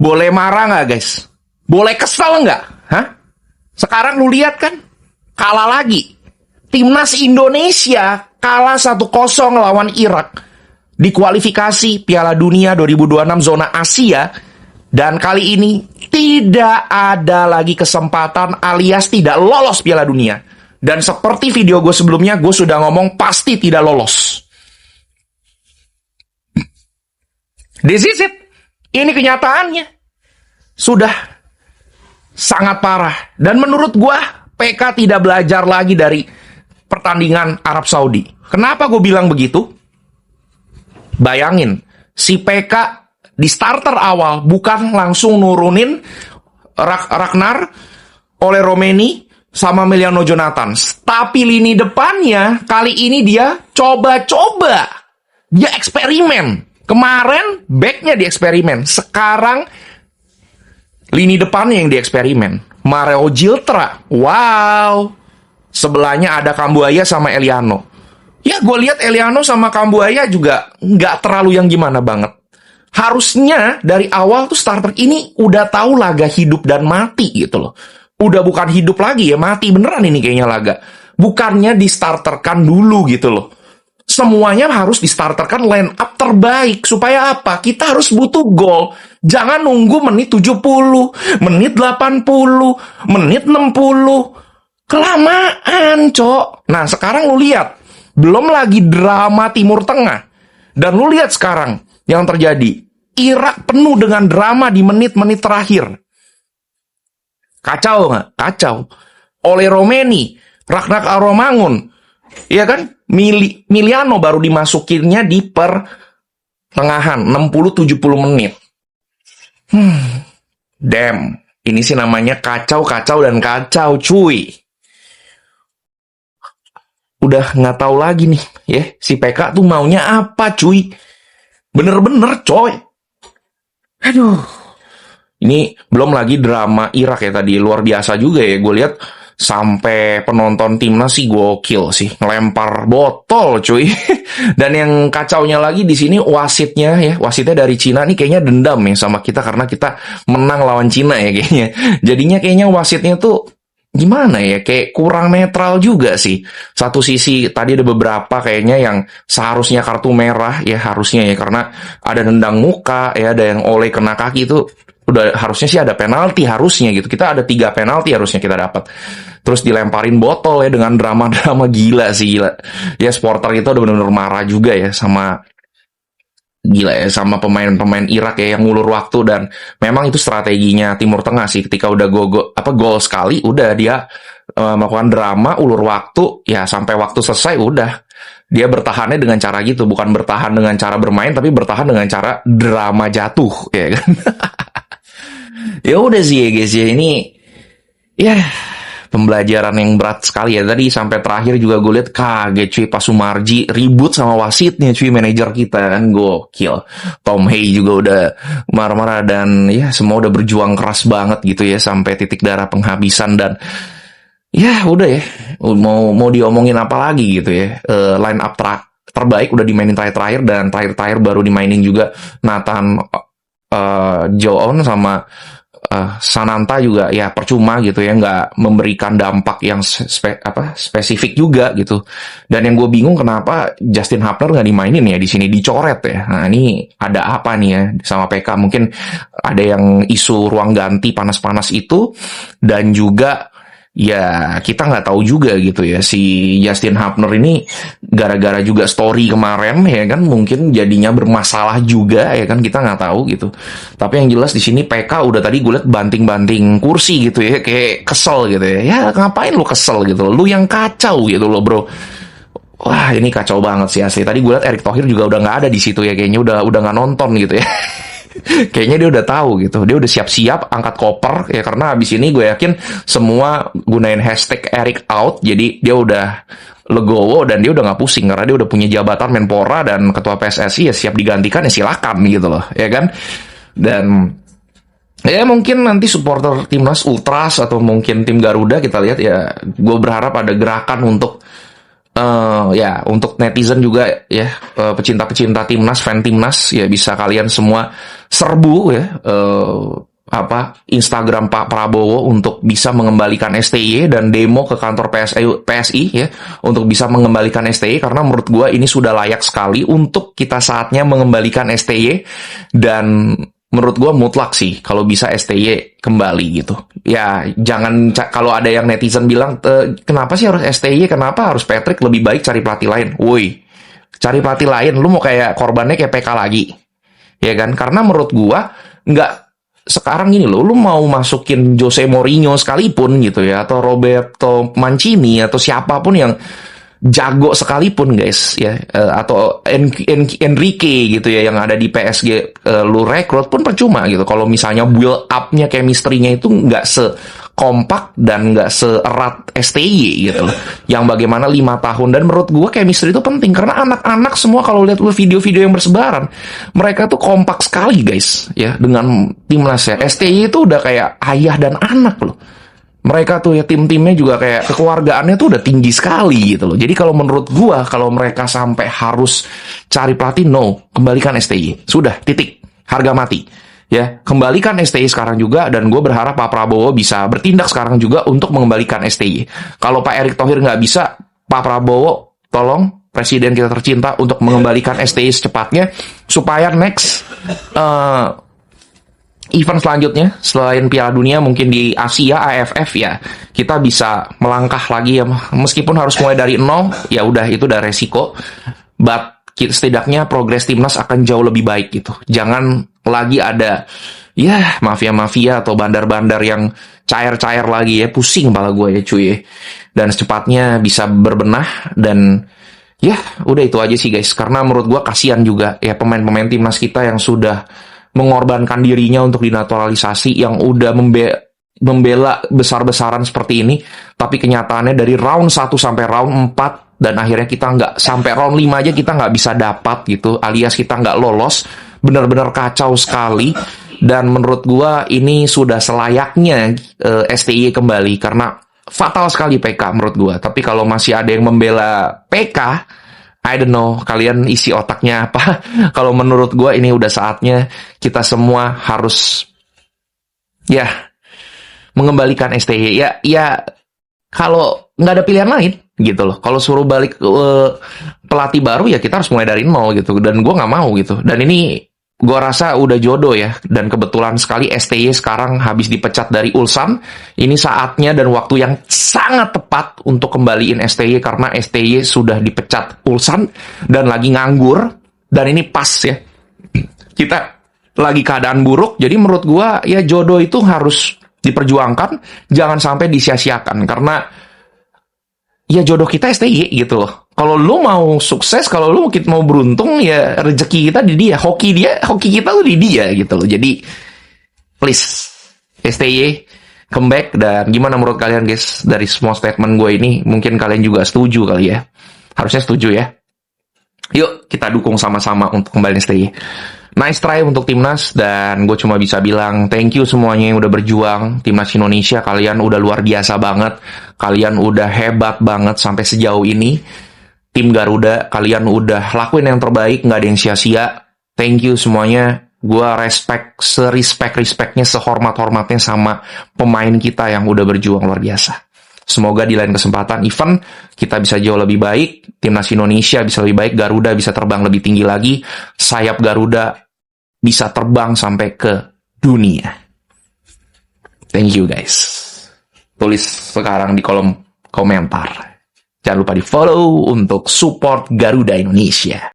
Boleh marah nggak guys? Boleh kesel nggak? Hah? Sekarang lu lihat kan, kalah lagi. Timnas Indonesia kalah 1-0 lawan Irak di kualifikasi Piala Dunia 2026 zona Asia. Dan kali ini tidak ada lagi kesempatan alias tidak lolos Piala Dunia. Dan seperti video gue sebelumnya, gue sudah ngomong pasti tidak lolos. This is it. Ini kenyataannya. Sudah sangat parah. Dan menurut gue, PK tidak belajar lagi dari pertandingan Arab Saudi. Kenapa gue bilang begitu? Bayangin, si PK di starter awal bukan langsung nurunin Ragnar, Ole Romeni, sama Emiliano Jonathan. Tapi lini depannya kali ini dia coba-coba. Dia eksperimen. Kemarin backnya dieksperimen. Sekarang lini depannya yang dieksperimen. Mario Giltra. Wow. Sebelahnya ada Kambuaya sama Eliano. Ya gue lihat Eliano sama Kambuaya juga nggak terlalu yang gimana banget. Harusnya dari awal tuh starter ini udah tahu laga hidup dan mati gitu loh. Udah bukan hidup lagi ya, mati beneran ini kayaknya laga. Bukannya distarterkan dulu gitu loh. Semuanya harus distarterkan line up terbaik. Supaya apa? Kita harus butuh gol. Jangan nunggu menit 70, menit 80, menit 60. Kelamaan, cok. Nah, sekarang lu lihat. Belum lagi drama Timur Tengah. Dan lu lihat sekarang yang terjadi. Irak penuh dengan drama di menit-menit terakhir. Kacau nggak? Kacau. Ole Romeni, Ragnar Aromangun, iya kan? Miliano baru dimasukinnya di pertengahan 60-70 menit. Damn. Ini sih namanya kacau, dan kacau, cuy. Udah nggak tahu lagi nih, ya. Si PK tuh maunya apa, cuy? Bener-bener, coy. Aduh. Ini belum lagi drama Irak ya tadi. Luar biasa juga ya. Gue lihat sampai penonton timnas sih gokil sih. Ngelempar botol, cuy. Dan yang kacaunya lagi di sini wasitnya ya. Wasitnya dari Cina nih kayaknya dendam ya sama kita karena kita menang lawan Cina ya kayaknya. Jadinya kayaknya wasitnya tuh gimana ya, kayak kurang netral juga sih. Satu sisi tadi ada beberapa kayaknya yang seharusnya kartu merah ya, harusnya ya, karena ada nendang muka ya, ada yang oleh kena kaki itu udah harusnya sih ada penalti harusnya gitu. Kita ada 3 penalti harusnya kita dapat. Terus dilemparin botol ya dengan drama-drama gila sih, gila. Ya supporter kita udah benar-benar marah juga ya sama gila ya sama pemain-pemain Irak ya yang ngulur waktu. Dan memang itu strateginya Timur Tengah sih, ketika udah gol sekali udah dia melakukan drama ulur waktu ya sampai waktu selesai udah dia bertahannya dengan cara gitu, bukan bertahan dengan cara bermain tapi bertahan dengan cara drama jatuh ya kan. Ya udah sih ya guys ya, ini ya pembelajaran yang berat sekali ya. Tadi sampai terakhir juga gue lihat kaget cuy, pas Sumarji ribut sama wasitnya cuy, manajer kita kan, gokil. Tom Hay juga udah marah-marah dan ya semua udah berjuang keras banget gitu ya sampai titik darah penghabisan. Dan ya udah ya, mau diomongin apa lagi gitu ya. Line up terbaik udah dimainin terakhir-terakhir, dan terakhir-terakhir baru dimainin juga Nathan Joon sama Sananta juga ya percuma gitu ya, nggak memberikan dampak yang spesifik juga gitu. Dan yang gue bingung kenapa Justin Hapner nggak dimainin ya di sini, dicoret ya. Nah ini ada apa nih ya sama PK? Mungkin ada yang isu ruang ganti panas-panas itu, dan juga ya kita nggak tahu juga gitu ya si Justin Hapner ini gara-gara juga story kemarin ya kan, mungkin jadinya bermasalah juga ya kan, kita nggak tahu gitu. Tapi yang jelas di sini PK udah tadi gue liat banting-banting kursi gitu ya, kayak kesel gitu ya. Ya ngapain lu kesel gitu, lu yang kacau gitu loh bro. Wah ini kacau banget sih asli. Tadi gue liat Erick Thohir juga udah nggak ada di situ ya, kayaknya udah nggak nonton gitu ya. Kayaknya dia udah tahu gitu, dia udah siap-siap angkat koper ya, karena abis ini gue yakin semua gunain hashtag Erick out, jadi dia udah legowo dan dia udah nggak pusing karena dia udah punya jabatan Menpora dan ketua PSSI ya, siap digantikan ya silakan gitu loh ya kan. Dan ya mungkin nanti supporter timnas Ultras atau mungkin tim Garuda kita lihat ya, gue berharap ada gerakan untuk Ya untuk netizen juga ya, pecinta-pecinta timnas, fan timnas ya, bisa kalian semua serbu ya, Instagram Pak Prabowo untuk bisa mengembalikan STY dan demo ke kantor PSI ya untuk bisa mengembalikan STY, karena menurut gua ini sudah layak sekali untuk kita saatnya mengembalikan STY. Dan menurut gua mutlak sih kalau bisa STY kembali gitu. Ya jangan, kalau ada yang netizen bilang kenapa sih harus STY, kenapa harus Patrick, lebih baik cari pelatih lain. Woi, cari pelatih lain, lu mau kayak korbannya kayak PK lagi, ya kan? Karena menurut gua nggak, sekarang gini loh, lu mau masukin Jose Mourinho sekalipun gitu ya, atau Roberto Mancini atau siapapun yang jago sekalipun guys ya, atau Enrique gitu ya yang ada di PSG, lu rekrut pun percuma gitu kalau misalnya build up-nya, chemistry-nya itu nggak sekompak dan nggak seerat STY gitu loh, yang bagaimana 5 tahun. Dan menurut gua chemistry itu penting karena anak-anak semua kalau lihat video-video yang bersebaran, mereka tuh kompak sekali guys ya dengan timnas ya. STY itu udah kayak ayah dan anak loh. Mereka tuh ya, tim-timnya juga kayak kekeluargaannya tuh udah tinggi sekali gitu loh. Jadi kalau menurut gua, kalau mereka sampai harus cari pelatih, no, kembalikan STY. Sudah, titik. Harga mati. Ya, kembalikan STY sekarang juga, dan gue berharap Pak Prabowo bisa bertindak sekarang juga untuk mengembalikan STY. Kalau Pak Erick Thohir nggak bisa, Pak Prabowo tolong Presiden kita tercinta untuk mengembalikan STY secepatnya supaya next event selanjutnya selain Piala Dunia mungkin di Asia, AFF ya, kita bisa melangkah lagi ya, meskipun harus mulai dari nol, ya udah itu udah resiko, but setidaknya progres timnas akan jauh lebih baik gitu. Jangan lagi ada ya mafia-mafia atau bandar-bandar yang cair-cair lagi ya, pusing kepala gue ya cuy. Dan secepatnya bisa berbenah, dan ya udah itu aja sih guys, karena menurut gue kasihan juga ya pemain-pemain timnas kita yang sudah mengorbankan dirinya untuk dinaturalisasi, yang udah membela besar-besaran seperti ini, tapi kenyataannya dari round 1 sampai round 4, dan akhirnya kita nggak, sampai round 5 aja kita nggak bisa dapat gitu, alias kita nggak lolos. Benar-benar kacau sekali. Dan menurut gua ini sudah selayaknya STY kembali, karena fatal sekali PK menurut gua. Tapi kalau masih ada yang membela PK, I don't know, kalian isi otaknya apa. Kalau menurut gue ini udah saatnya kita semua harus ya mengembalikan STY. Ya kalau nggak ada pilihan lain gitu loh. Kalau suruh balik pelatih baru ya kita harus mulai dari nol gitu. Dan gue nggak mau gitu. Dan ini gue rasa udah jodoh ya. Dan kebetulan sekali STY sekarang habis dipecat dari Ulsan. Ini saatnya dan waktu yang sangat tepat untuk kembaliin STY, karena STY sudah dipecat Ulsan dan lagi nganggur. Dan ini pas ya. Kita lagi keadaan buruk. Jadi menurut gue ya jodoh itu harus diperjuangkan. Jangan sampai disia-siakan. Karena ya jodoh kita STY gitu loh. Kalau lu mau sukses, kalau lu mau beruntung, ya rezeki kita di dia. Hoki kita tuh di dia gitu loh. Jadi please STY comeback. Dan gimana menurut kalian guys dari semua statement gue ini? Mungkin kalian juga setuju kali ya. Harusnya setuju ya. Yuk kita dukung sama-sama untuk kembali STY. Nice try untuk timnas, dan gue cuma bisa bilang thank you semuanya yang udah berjuang. Timnas Indonesia, kalian udah luar biasa banget. Kalian udah hebat banget sampai sejauh ini. Tim Garuda, kalian udah lakuin yang terbaik, nggak ada yang sia-sia. Thank you semuanya. Gue respect, respectnya, sehormat-hormatnya sama pemain kita yang udah berjuang luar biasa. Semoga di lain kesempatan event kita bisa jauh lebih baik, timnas Indonesia bisa lebih baik, Garuda bisa terbang lebih tinggi lagi, sayap Garuda bisa terbang sampai ke dunia. Thank you guys. Tulis sekarang di kolom komentar. Jangan lupa di follow untuk support Garuda Indonesia.